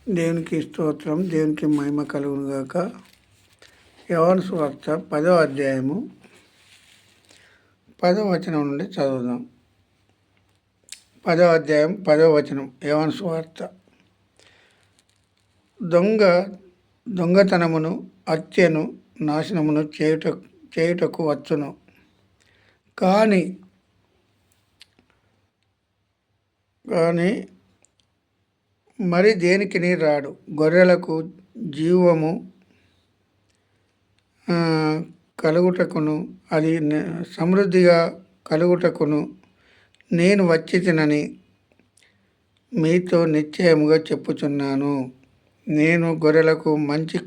దేవునికి స్తోత్రం, దేవునికి మహిమ కలుగును గాక. యోహాను సువార్త 10వ అధ్యాయము 10వ వచనం నుండి చదువుదాం. 10వ అధ్యాయం 10వ వచనం. యోహాను సువార్త. దొంగతనమును, హత్యను, నాశనమును చేయుటకు వచ్చును, కానీ మరి దేనికిని రాడు. గొర్రెలకు జీవము కలుగుటకును, అది సమృద్ధిగా కలుగుటకును నేను వచ్చి తినని మీతో నిశ్చయముగా చెప్పుచున్నాను. నేను గొర్రెలకు మంచి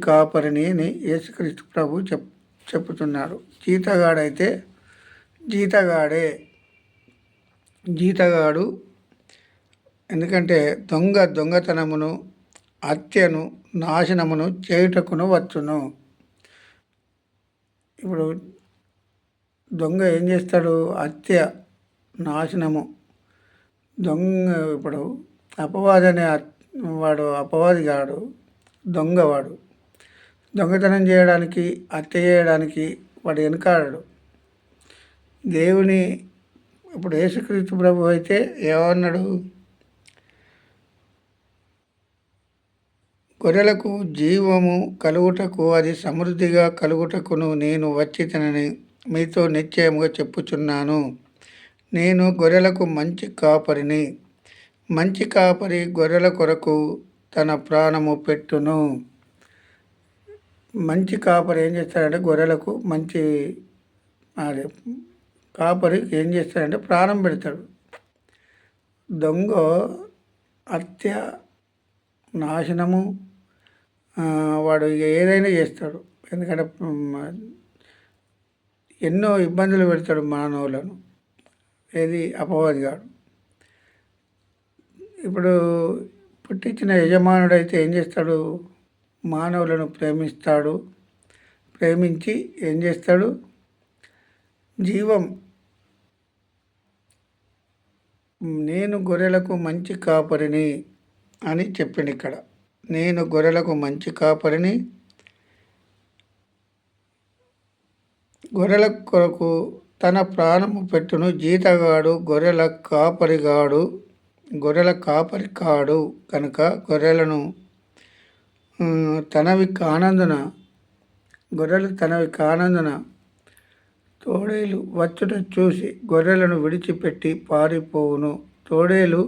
కాపరిని అని యేసుక్రీస్తు ప్రభు చెప్పుతున్నాడు. జీతగాడైతే జీతగాడు ఎందుకంటే దొంగతనమును, హత్యను, నాశనమును చేయుటకును వచ్చును. ఇప్పుడు దొంగ ఏం చేస్తాడు? హత్య, నాశనము. ఇప్పుడు అపవాది కాడు, దొంగవాడు. దొంగతనం చేయడానికి, హత్య చేయడానికి వాడు వెనకాడడు. దేవుని ఇప్పుడు యేసుక్రీస్తు ప్రభు అయితే ఏమన్నాడు? గొర్రెలకు జీవము కలుగుటకు, అది సమృద్ధిగా కలుగుటకును నేను వచ్చి తినని మీతో నిశ్చయముగా చెప్పుచున్నాను. నేను గొర్రెలకు మంచి కాపరిని. మంచి కాపరి గొర్రెల కొరకు తన ప్రాణము పెట్టును. మంచి కాపరి ఏం చేస్తాడంటే గొర్రెలకు కాపరి ఏం చేస్తాడంటే ప్రాణం పెడతాడు. దొంగ హత్య, నాశనము వాడు ఏదైనా చేస్తాడు. ఎందుకంటే ఎన్నో ఇబ్బందులు పెడతాడు మానవులను. ఏది? అపవాదిగాడు. ఇప్పుడు పుట్టించిన యజమానుడైతే ఏం చేస్తాడు? మానవులను ప్రేమించి ఏం చేస్తాడు? నేను గొర్రెలకు మంచి కాపరిని అని చెప్పిండు ఇక్కడ. నేను గొర్రెలకు మంచి కాపరిని, గొర్రెల కొరకు తన ప్రాణము పెట్టును. జీతగాడు గొర్రెల కాపరి కాడు కనుక గొర్రెలు తనవి కానందున తోడేలు వచ్చుట చూసి గొర్రెలను విడిచిపెట్టి పారిపోవును. తోడేలు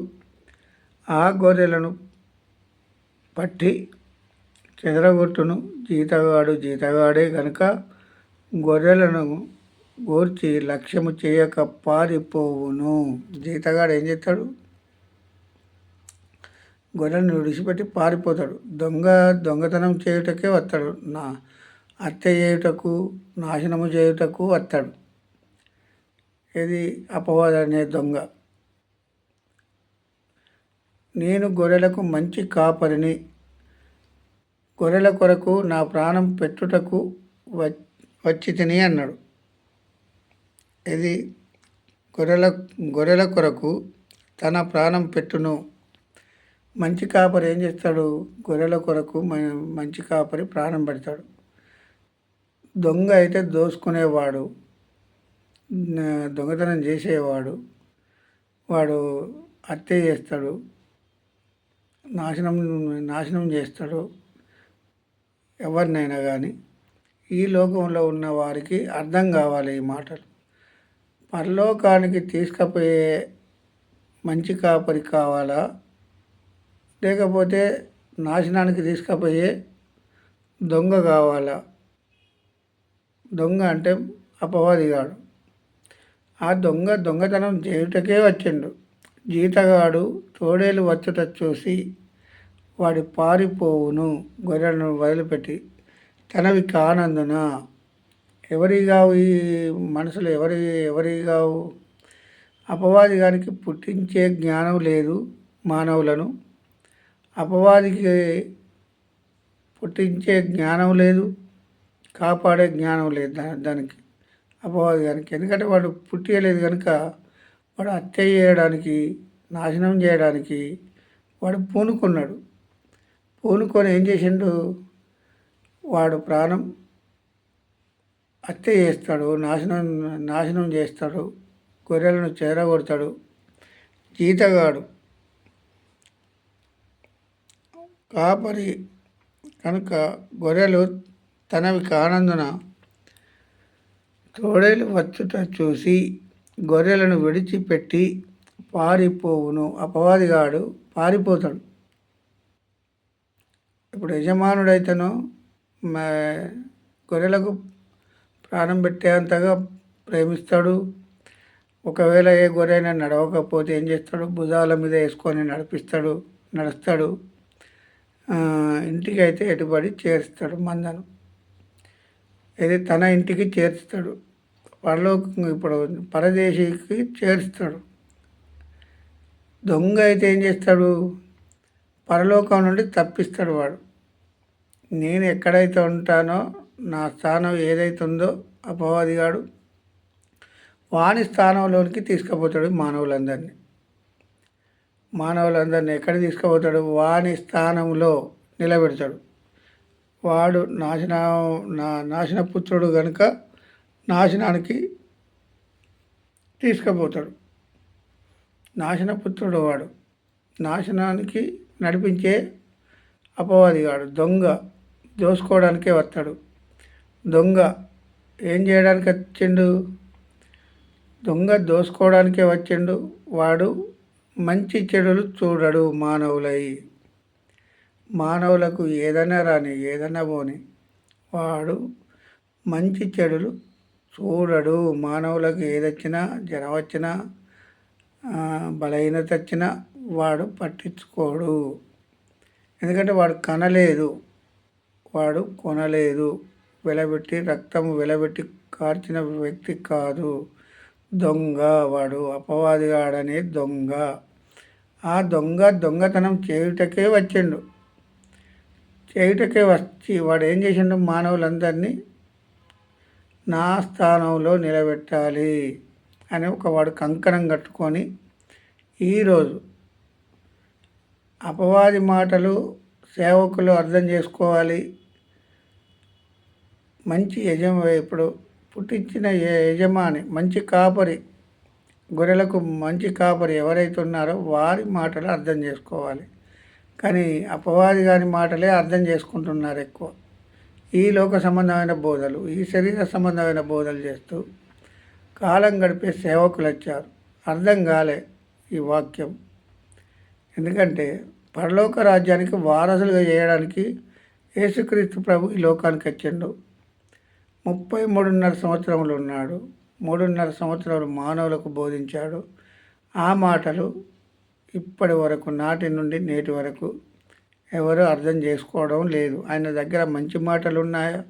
ఆ గొర్రెలను పట్టి చెదరగొట్టును. జీతగాడే కనుక గొర్రెలను గూర్చి లక్ష్యము చేయక పారిపోవును. జీతగాడు ఏం చేస్తాడు? గొర్రెలను విడిచిపెట్టి పారిపోతాడు. దొంగతనం చేయుటకే వస్తాడు. హత్య చేయుటకు, నాశనము చేయుటకు వస్తాడు. ఇది అపవాది అనే దొంగ. నేను గొర్రెలకు మంచి కాపరిని, గొర్రెల కొరకు నా ప్రాణం పెట్టుటకు వచ్చి తిని అన్నాడు. ఇది గొర్రెల కొరకు తన ప్రాణం పెట్టును. మంచి కాపరి ఏం చేస్తాడు? గొర్రెల కొరకు మంచి కాపరి ప్రాణం పెడతాడు. దొంగ అయితే దోసుకునేవాడు, దొంగతనం చేసేవాడు, వాడు హత్య చేస్తాడు, నాశనం చేస్తాడు ఎవరినైనా కానీ. ఈ లోకంలో ఉన్న వారికి అర్థం కావాలి ఈ మాటలు. పరలోకానికి తీసుకుపోయే మంచి కాపరి కావాలా, లేకపోతే నాశనానికి తీసుకుపోయే దొంగ కావాలా? దొంగ అంటే అపవాదిగాడు. ఆ దొంగతనం చేయుటకే వచ్చిండు. జీతగాడు తోడేలు వచ్చుట చూసి వాడి పారిపోవును. గొర్రెలను వదిలిపెట్టి తనవి కానందున. ఎవరి కావు ఈ మనుషులు? ఎవరి కావు? అపవాది గారికి పుట్టించే జ్ఞానం లేదు మానవులను. అపవాదికి పుట్టించే జ్ఞానం లేదు, కాపాడే జ్ఞానం లేదు దానికి, అపవాది గారికి. ఎందుకంటే వాడు పుట్టియలేదు కనుక వాడు హత్య చేయడానికి, నాశనం చేయడానికి వాడు పూనుకున్నాడు. పూనుకొని ఏం చేసిండు, వాడు ప్రాణం హత్య చేస్తాడు, నాశనం నాశనం చేస్తాడు, గొర్రెలను చెదరగొడతాడు. జీతగాడు కాపరి కనుక గొర్రెలు తనవి కానందున తోడేలు వచ్చుట చూసి గొర్రెలను విడిచిపెట్టి పారిపోవును. అపవాదిగాడు పారిపోతాడు. ఇప్పుడు యజమానుడైతేనో గొర్రెలకు ప్రాణం పెట్టేంతగా ప్రేమిస్తాడు. ఒకవేళ ఏ గొర్రెైనా నడవకపోతే ఏం చేస్తాడు, భుజాల మీద వేసుకొని నడుస్తాడు. ఇంటికి అయితే ఎటుబడి చేరుస్తాడు మందను, ఇది తన ఇంటికి చేర్చుతాడు. ఇప్పుడు పరదేశీకి చేరుస్తాడు. దొంగ అయితే ఏం చేస్తాడు, పరలోకం నుండి తప్పిస్తాడు. వాడు నేను ఎక్కడైతే ఉంటానో నా స్థానం ఏదైతే ఉందో అపవాదిగాడు వాని స్థానంలోనికి తీసుకుపోతాడు. మానవులందరినీ ఎక్కడ తీసుకుపోతాడు, వాని స్థానంలో నిలబెడతాడు. వాడు నాశనపుత్రుడు కనుక నాశనానికి తీసుకుపోతాడు. నాశనపుత్రుడు వాడు, నాశనానికి నడిపించే అపవాదిగాడు. దొంగ దోసుకోవడానికే వస్తాడు. దొంగ ఏం చేయడానికి వచ్చిండు, దొంగ దోసుకోవడానికే వచ్చిండు. వాడు మంచి చెడులు చూడడు. మానవులకు ఏదైనా రాని ఏదైనా పోని వాడు మంచి చెడులు చూడడు. మానవులకు ఏదొచ్చినా జ్వరం వచ్చినా బలహీనత వచ్చినా వాడు పట్టించుకోడు. ఎందుకంటే వాడు కనలేదు, వాడు కొనలేదు. రక్తము వెలబెట్టి కార్చిన వ్యక్తి కాదు. దొంగ వాడు, అపవాదిగాడనే దొంగ. ఆ దొంగతనం చేయుటకే వచ్చిండు. వచ్చి వాడు ఏం చేసిండు, మానవులందరినీ నా స్థానంలో నిలబెట్టాలి అని వాడు కంకణం కట్టుకొని ఈరోజు అపవాది మాటలు సేవకులు అర్థం చేసుకోవాలి. మంచి ఇప్పుడు పుట్టించిన యజమాని, మంచి కాపరి, గొర్రెలకు మంచి కాపరి ఎవరైతే ఉన్నారో వారి మాటలు అర్థం చేసుకోవాలి. కానీ అపవాది గారి మాటలే అర్థం చేసుకుంటున్నారు ఎక్కువ. ఈ లోక సంబంధమైన బోధలు, ఈ శరీర సంబంధమైన బోధలు చేస్తూ కాలం గడిపే సేవకులు వచ్చారు. అర్థం కాలే ఈ వాక్యం. ఎందుకంటే పరలోక రాజ్యానికి వారసులుగా చేయడానికి యేసుక్రీస్తు ప్రభు ఈ లోకానికి వచ్చిండు. 33.5 సంవత్సరములు ఉన్నాడు. 3.5 సంవత్సరాలు మానవులకు బోధించాడు. ఆ మాటలు ఇప్పటి వరకు, నాటి నుండి నేటి వరకు ఎవరు అర్థం చేసుకోవడం లేదు. ఆయన దగ్గర మంచి మాటలు ఉన్నాయా,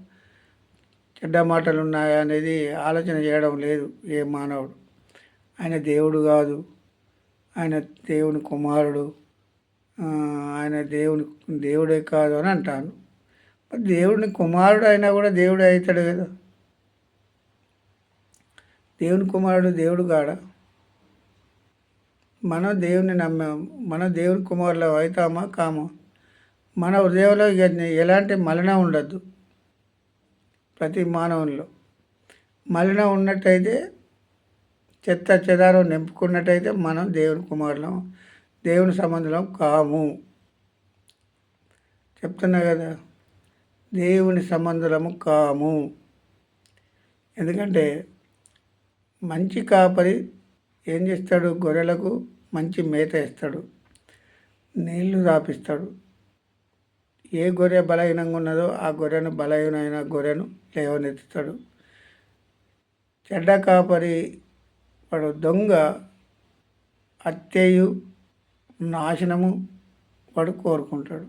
చెడ్డ మాటలు ఉన్నాయా అనేది ఆలోచన చేయడం లేదు ఏ మానవుడు. ఆయన దేవుడు కాదు, ఆయన దేవుని కుమారుడు, ఆయన దేవుడే కాదు అని అంటాను. దేవుని కుమారుడు అయినా కూడా దేవుడే అవుతాడు కదా. దేవుని కుమారుడు దేవుడు కాడా? మనం దేవుని నమ్మాము, మన దేవుని కుమారులు అవుతామా కామా? మన హృదయంలో ఎలాంటి మలినం ఉండద్దు. ప్రతి మానవుల్లో మలినం ఉన్నట్టయితే, చెత్త చెదారం నింపుకున్నట్టయితే మనం దేవుని కుమారులం, దేవుని సంబంధం కాము. చెప్తున్నా కదా, దేవుని సంబంధము కాము. ఎందుకంటే మంచి కాపరి ఏం చేస్తాడు, గొర్రెలకు మంచి మేత ఇస్తాడు, నీళ్లు తాపిస్తాడు. ఏ గొర్రె బలహీనంగా ఉన్నదో ఆ బలహీనమైన గొర్రెను లేవనెత్తుతాడు. చెడ్డ కాపరి వాడు దొంగ, హత్యయు నాశనము వాడు కోరుకుంటాడు.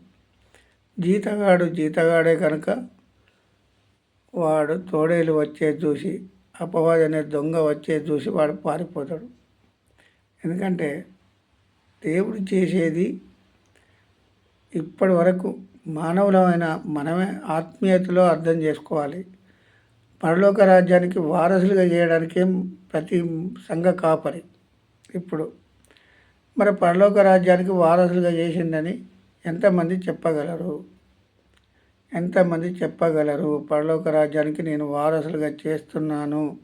జీతగాడే కనుక వాడు తోడేలు వచ్చేది చూసి, అపవాది అనే దొంగ వచ్చేది చూసి వాడు పారిపోతాడు. ఎందుకంటే దేవుడు చేసేది ఇప్పటి వరకు మానవులమైన మనమే ఆత్మీయతలో అర్థం చేసుకోవాలి. పరలోక రాజ్యానికి వారసులుగా చేయడానికి ప్రతి సంఘ కాపరి ఇప్పుడు మరి పరలోక రాజ్యానికి వారసులుగా చేసిందని ఎంతమంది చెప్పగలరు? ఎంతమంది చెప్పగలరు పరలోక రాజ్యానికి నేను వారసులుగా చేస్తున్నాను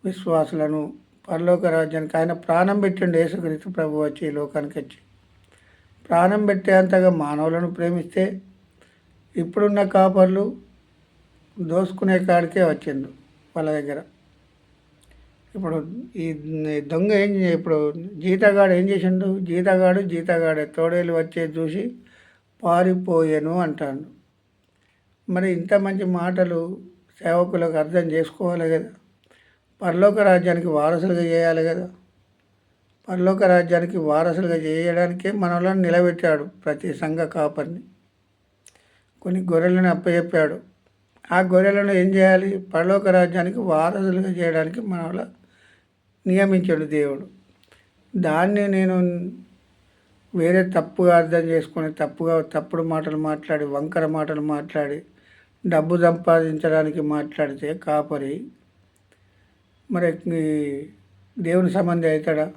విశ్వాసులను? పరలోక రాజ్యానికి ఆయన ప్రాణం పెట్టిండు. యేసుక్రీస్తు ప్రభు వచ్చి ఈ లోకానికి వచ్చి ప్రాణం పెట్టేంతగా మానవులను ప్రేమిస్తే ఇప్పుడున్న కాపర్లు దోసుకునే కాడికే వచ్చిండు వాళ్ళ దగ్గర. ఇప్పుడు ఈ దొంగ ఇప్పుడు జీతగాడు ఏం చేసిండు? జీతగాడే తోడేలు వచ్చేది చూసి పారిపోయాను అంటాడు. మరి ఇంత మంచి మాటలు సేవకులకు అర్థం చేసుకోవాలి కదా. పరలోక రాజ్యానికి వారసులుగా చేయాలి కదా. పరలోక రాజ్యానికి వారసులుగా చేయడానికే మనలను నిలబెట్టాడు ప్రతి సంఘ కాపరిని. కొన్ని గొర్రెలను అప్పచెప్పాడు. ఆ గొర్రెలను ఏం చేయాలి? పరలోక రాజ్యానికి వారసులుగా చేయడానికి మనల నియమించాడు దేవుడు. దాన్ని నేను వేరే తప్పుగా అర్థం చేసుకొని తప్పుడు మాటలు మాట్లాడి వంకర మాటలు మాట్లాడి డబ్బు సంపాదించడానికి మాట్లాడితే కాపరి మరి దేవుని సంబంధి అవుతాడా?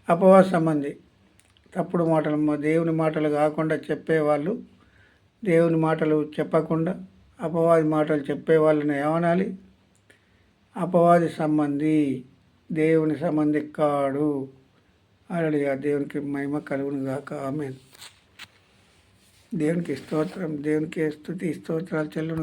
అపవాద సంబంధి. తప్పుడు మాటలు దేవుని మాటలు కాకుండా చెప్పేవాళ్ళు, దేవుని మాటలు చెప్పకుండా అపవాది మాటలు చెప్పే వాళ్ళని ఏమనాలి? అపవాది సంబంధి, దేవుని సంబంధి కాడు. హల్లెలూయా. దేవునికి మహిమ కలుగును గాక. ఆమేన్. దేవునికి స్తోత్రం. దేవునికి స్తుతి స్తోత్రాలు చెల్లును.